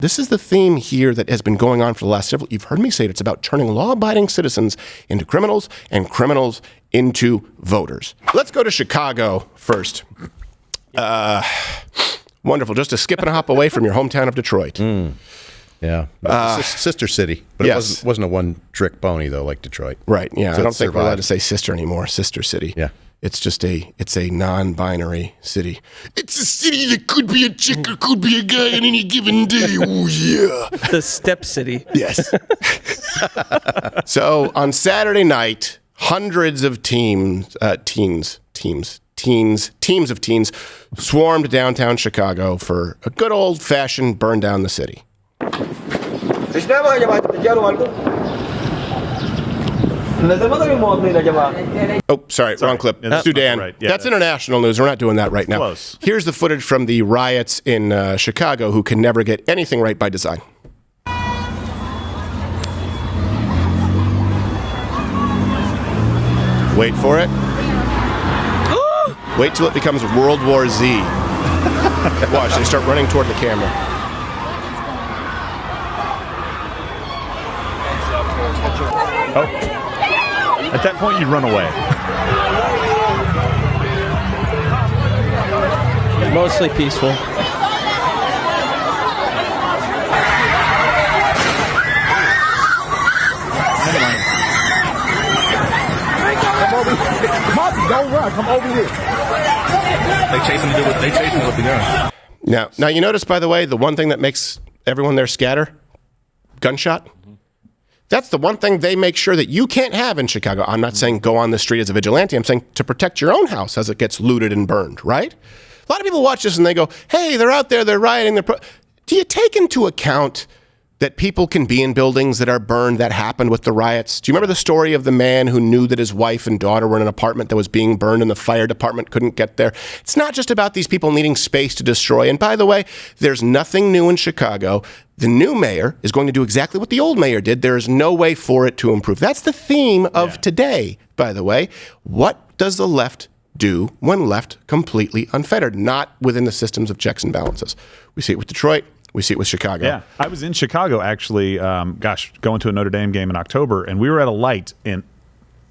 This is the theme here that has been going on for the last several. You've heard me say it. It's about turning law-abiding citizens into criminals and criminals into voters. Let's go to Chicago first. Wonderful. Just a skip and a hop away from your hometown of Detroit. Yeah. Sister city. But yes. It wasn't a one-trick pony, though, like Detroit. Right. Yeah. So I don't think we're allowed to say sister anymore. Sister city. Yeah. It's a non-binary city. It's a city that could be a chick or could be a guy on any given day. Oh, yeah. The Step City. Yes. So on Saturday night, hundreds of teams of teens swarmed downtown Chicago for a good old-fashioned burn down the city. Oh, sorry, wrong clip. Yeah, Sudan. right. Yeah, that's international news. We're not doing that right now. Close. Here's the footage from the riots in Chicago who can never get anything right by design. Wait for it. Wait till it becomes World War Z. Watch, they start running toward the camera. Oh. At that point, you'd run away. Mostly peaceful. Don't run. Come over here. They chasing with the gun. Now you notice, by the way, the one thing that makes everyone there scatter? Gunshot. That's the one thing they make sure that you can't have in Chicago. I'm not saying go on the street as a vigilante. I'm saying to protect your own house as it gets looted and burned, right? A lot of people watch this and they go, hey, they're out there, they're rioting. Do you take into account that people can be in buildings that are burned? That happened with the riots. Do you remember the story of the man who knew that his wife and daughter were in an apartment that was being burned and the fire department couldn't get there? It's not just about these people needing space to destroy. And by the way, there's nothing new in Chicago. The new mayor is going to do exactly what the old mayor did. There is no way for it to improve. That's the theme of today, by the way. What does the left do when left completely unfettered? Not within the systems of checks and balances. We see it with Detroit. We see it with Chicago. Yeah, I was in Chicago, actually, going to a Notre Dame game in October, and we were at a light, and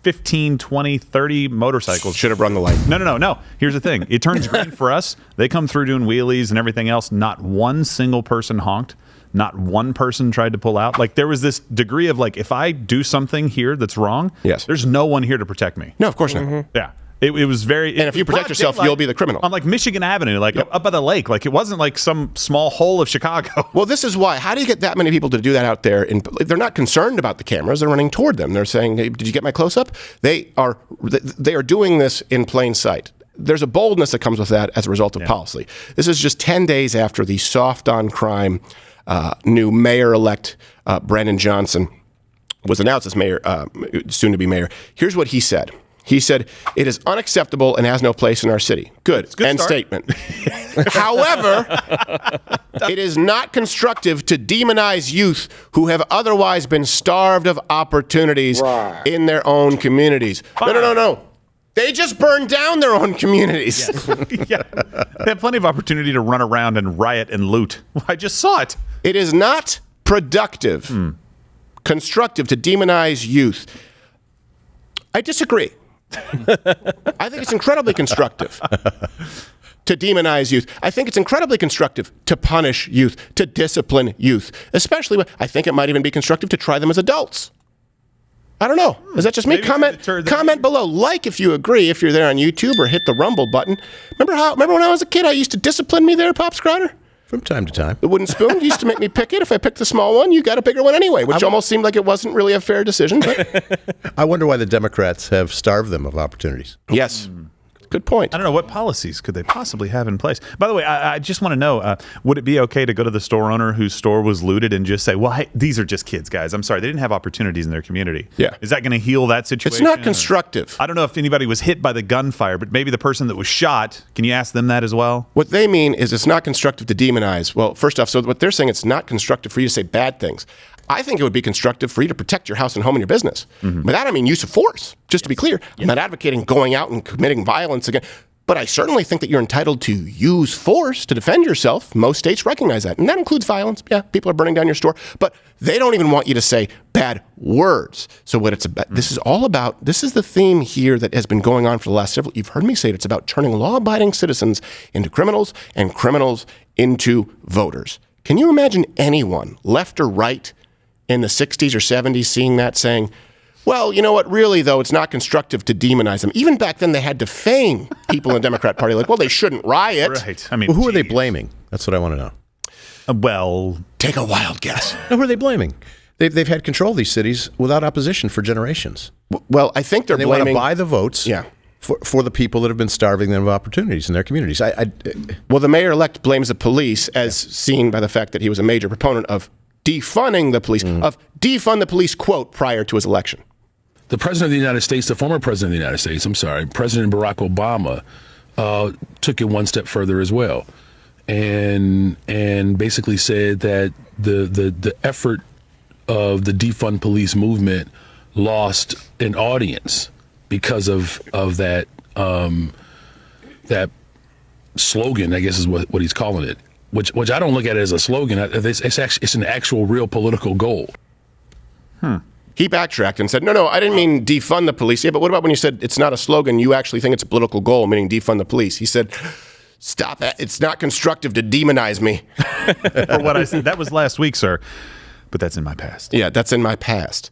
15, 20, 30 motorcycles. Should have run the light. No. Here's the thing. It turns green for us. They come through doing wheelies and everything else. Not one single person honked. Not one person tried to pull out. Like, there was this degree of, like, if I do something here that's wrong, there's no one here to protect me. No, of course not. Yeah. It was very... And if you protect yourself, you'll be the criminal. On, like, Michigan Avenue, like, up by the lake. Like, it wasn't like some small hole of Chicago. Well, this is why. How do you get that many people to do that out there? They're not concerned about the cameras. They're running toward them. They're saying, hey, did you get my close-up? They are doing this in plain sight. There's a boldness that comes with that as a result of policy. This is just 10 days after the soft-on-crime new mayor-elect Brandon Johnson was announced as mayor, soon-to-be mayor. Here's what he said. He said, it is unacceptable and has no place in our city. Good end statement. However, it is not constructive to demonize youth who have otherwise been starved of opportunities in their own communities. No. They just burned down their own communities. Yes. They have plenty of opportunity to run around and riot and loot. I just saw it. It is not productive, constructive to demonize youth. I disagree. I think it's incredibly constructive to demonize youth. I think it's incredibly constructive to punish youth, to discipline youth, especially when I think it might even be constructive to try them as adults. I don't know. Is that just me? Comment below. Like if you agree, if you're there on YouTube, or hit the Rumble button. Remember when I was a kid, I used to discipline me there, Pops Crowder? From time to time. The wooden spoon used to make me pick it. If I picked the small one, you got a bigger one anyway, which almost seemed like it wasn't really a fair decision. But I wonder why the Democrats have starved them of opportunities. Yes. Good point. I don't know. What policies could they possibly have in place? By the way, I just want to know, would it be okay to go to the store owner whose store was looted and just say, well, hey, these are just kids, guys. I'm sorry. They didn't have opportunities in their community. Yeah. Is that going to heal that situation? It's not constructive. I don't know if anybody was hit by the gunfire, but maybe the person that was shot, can you ask them that as well? What they mean is it's not constructive to demonize. Well, first off, so what they're saying, it's not constructive for you to say bad things. I think it would be constructive for you to protect your house and home and your business. By that, I mean use of force, just to be clear. I'm not advocating going out and committing violence again. But I certainly think that you're entitled to use force to defend yourself. Most states recognize that. And that includes violence. Yeah, people are burning down your store. But they don't even want you to say bad words. So what it's about, this is all about, this is the theme here that has been going on for the last several, you've heard me say it, it's about turning law-abiding citizens into criminals and criminals into voters. Can you imagine anyone, left or right, in the 60s or 70s seeing that saying, well, you know what, really, though, it's not constructive to demonize them. Even back then, they had to defame people in the Democrat Party. Like, well, they shouldn't riot. Right. I mean, Well, who are they blaming? That's what I want to know. Well, Take a wild guess. No, who are they blaming? They've had control of these cities without opposition for generations. Well, I think they're They want blaming... to buy the votes Yeah. for the people that have been starving them of opportunities in their communities. Well, the mayor-elect blames the police, as seen by the fact that he was a major proponent of defunding the police, of defund the police, quote, prior to his election. The president of the United States, the former president of the United States, President Barack Obama, took it one step further as well, and basically said that the effort of the defund police movement lost an audience because of that that slogan, I guess is what he's calling it, which I don't look at it as a slogan. It's an actual real political goal. He backtracked and said, no, I didn't mean defund the police. Yeah, but what about when you said it's not a slogan, you actually think it's a political goal, meaning defund the police? He said, stop that. It's not constructive to demonize me. for what I said, that was last week, sir. But that's in my past. Yeah, that's in my past.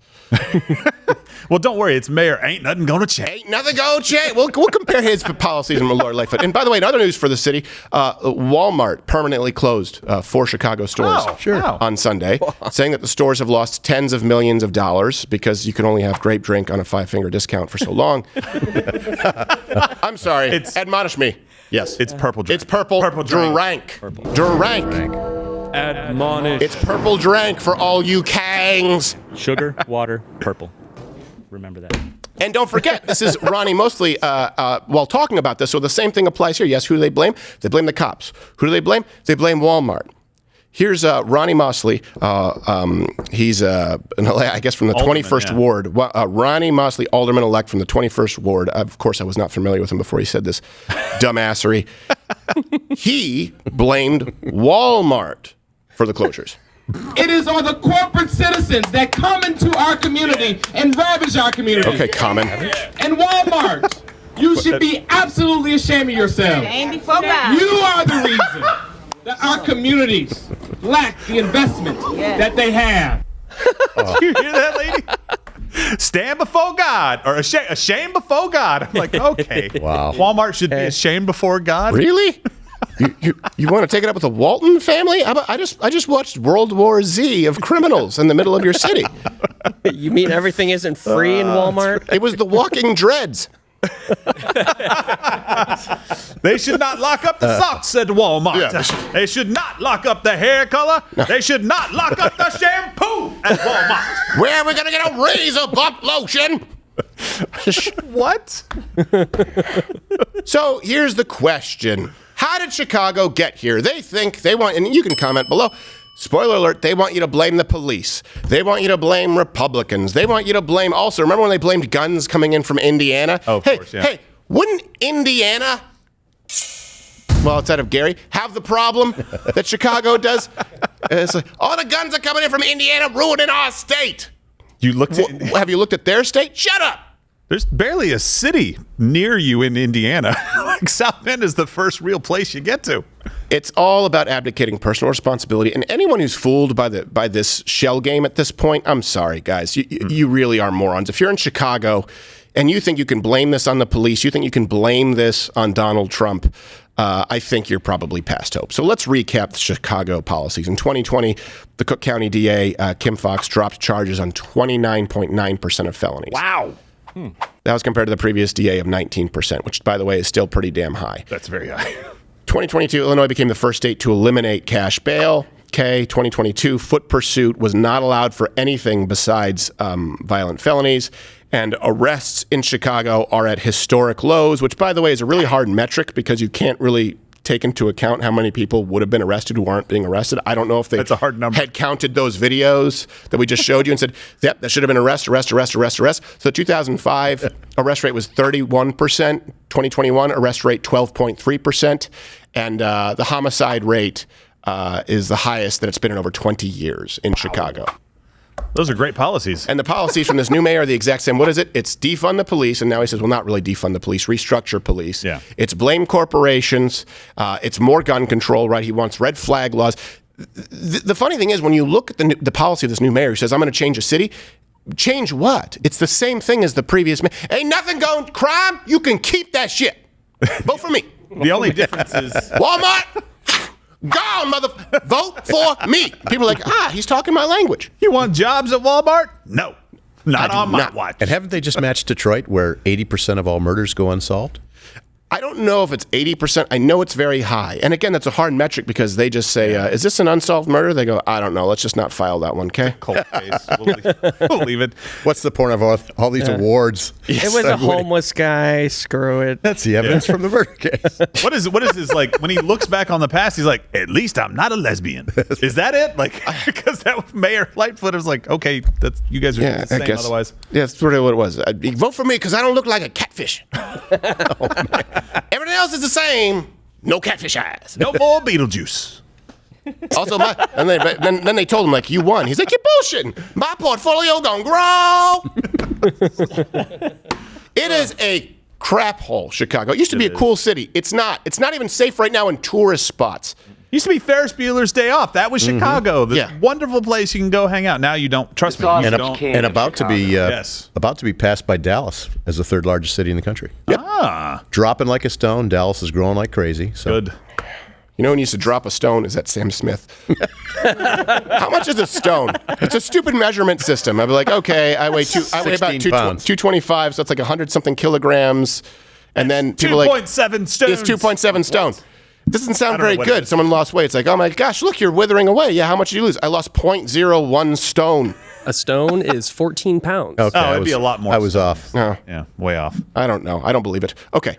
Well, don't worry. It's mayor. Ain't nothing going to change. Ain't nothing going to change. We'll compare his policies and Lord Lightfoot. And by the way, in other news for the city, Walmart permanently closed 4 Chicago stores on Sunday, saying that the stores have lost tens of millions of dollars because you can only have grape drink on a 5-finger discount for so long. I'm sorry. Admonish me. Yes. It's purple drink. It's purple drank. Drank. Admonish. It's purple drank for all you kangs. Sugar, water, purple. Remember that. And don't forget, this is Ronnie Mosley while talking about this, so the same thing applies here. Yes, who do they blame? They blame the cops. Who do they blame? They blame Walmart. Here's Ronnie Mosley. He's, I guess, from the Alderman, 21st yeah. Ward. Ronnie Mosley, alderman-elect from the 21st Ward. Of course, I was not familiar with him before he said this dumbassery. He blamed Walmart for the closures. It is on the corporate citizens that come into our community and ravage our community. Okay, common. And Walmart, you should be absolutely ashamed of yourselves. Before God. You are the reason that our communities lack the investment that they have. You hear that, lady? Stand before God, or ashamed before God. I'm like, okay. Wow. Walmart should be ashamed before God. Really? You want to take it up with the Walton family? I just watched World War Z of criminals in the middle of your city. You mean everything isn't free in Walmart? It was the Walking Dreads. They should not lock up the socks, said Walmart. Yeah. They should not lock up the hair color. They should not lock up the shampoo at Walmart. Where are we going to get a razor bump lotion? What? So here's the question. How did Chicago get here? They think they want, and you can comment below, spoiler alert, they want you to blame the police. They want you to blame Republicans. They want you to blame also, remember when they blamed guns coming in from Indiana? Oh, of course, yeah. Hey, wouldn't Indiana, well, it's out of Gary, have the problem that Chicago does? It's like, all the guns are coming in from Indiana, ruining our state. You looked at, Have you looked at their state? Shut up. there's barely a city near you in Indiana. Like South Bend is the first real place you get to. It's all about abdicating personal responsibility. And anyone who's fooled by this shell game at this point, I'm sorry, guys. You really are morons. If you're in Chicago and you think you can blame this on the police, you think you can blame this on Donald Trump, I think you're probably past hope. So let's recap the Chicago policies. In 2020, the Cook County DA, Kim Foxx, dropped charges on 29.9% of felonies. Wow. That was compared to the previous DA of 19%, which, by the way, is still pretty damn high. That's very high. 2022, Illinois became the first state to eliminate cash bail. 2022, foot pursuit was not allowed for anything besides violent felonies. And arrests in Chicago are at historic lows, which, by the way, is a really hard metric because you can't really take into account how many people would have been arrested who aren't being arrested. I don't know if they That's a hard number. had counted those videos that we just showed you and said, yep, that should have been arrest. So the 2005 arrest rate was 31%, 2021 arrest rate 12.3%, and the homicide rate is the highest that it's been in over 20 years in Chicago. Those are great policies. And the policies from this new mayor are the exact same. What is it? It's defund the police. And now he says, well, not really defund the police, restructure police. Yeah. It's blame corporations. It's more gun control, right? He wants red flag laws. The funny thing is, when you look at the policy of this new mayor, he says, I'm going to change a city. Change what? It's the same thing as the previous mayor. Ain't nothing going crime. You can keep that shit. Vote for me. The only difference is Walmart. Gone, vote for me. People are like, he's talking my language. you want jobs at Walmart? No, not on my watch. And haven't they just matched Detroit, where 80% of all murders go unsolved? I don't know if it's 80%. I know it's very high. And again, that's a hard metric because they just say, is this an unsolved murder? They go, I don't know. Let's just not file that one, okay? Cold case. We'll leave it. What's the point of all these awards? It was a homeless guy. Screw it. That's the evidence from the murder case. What is his, like, when he looks back on the past, he's like, at least I'm not a lesbian. Is that it? Like, because that was Mayor Lightfoot was like, okay, that's you guys are doing the same otherwise. Yeah, that's sort of what it was. Vote for me because I don't look like a catfish. Everything else is the same. No catfish eyes. No more Beetlejuice. Also, and then they told him, like, you won. He's like, you're bullshitting. My portfolio gonna grow. It is a crap hole, Chicago. It used to be a cool city. It's not. It's not even safe right now in tourist spots. Used to be Ferris Bueller's Day Off. That was Chicago. This wonderful place you can go hang out. Now you don't. Trust me. You don't. And about to be passed by Dallas as the third largest city in the country. Yep. Dropping like a stone. Dallas is growing like crazy. So. Good. You know when you used to drop a stone? Is that Sam Smith? How much is a stone? It's a stupid measurement system. I'd be like, okay, I weigh about 225, so it's like 100-something kilograms. And then people 2.7 stones. It's 2.7 stone. Doesn't sound very good. Someone lost weight. It's like, oh my gosh, look, you're withering away. Yeah, how much did you lose? I lost 0.01 stone. A stone is 14 pounds. Okay, Oh, it'd be a lot more. I was off. No. Yeah, way off. I don't know. I don't believe it. Okay.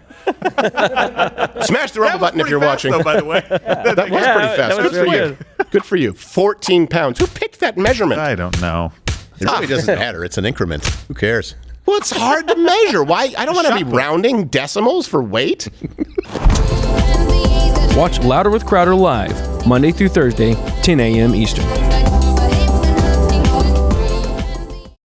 Smash the rumble button if you're watching. Though, by the way. That was pretty fast. That was Good for you. Good for you. 14 pounds. Who picked that measurement? I don't know. It really doesn't matter. It's an increment. Who cares? Well, it's hard to measure. Why? I don't want to be rounding decimals for weight. Watch Louder with Crowder live, Monday through Thursday, 10 a.m. Eastern.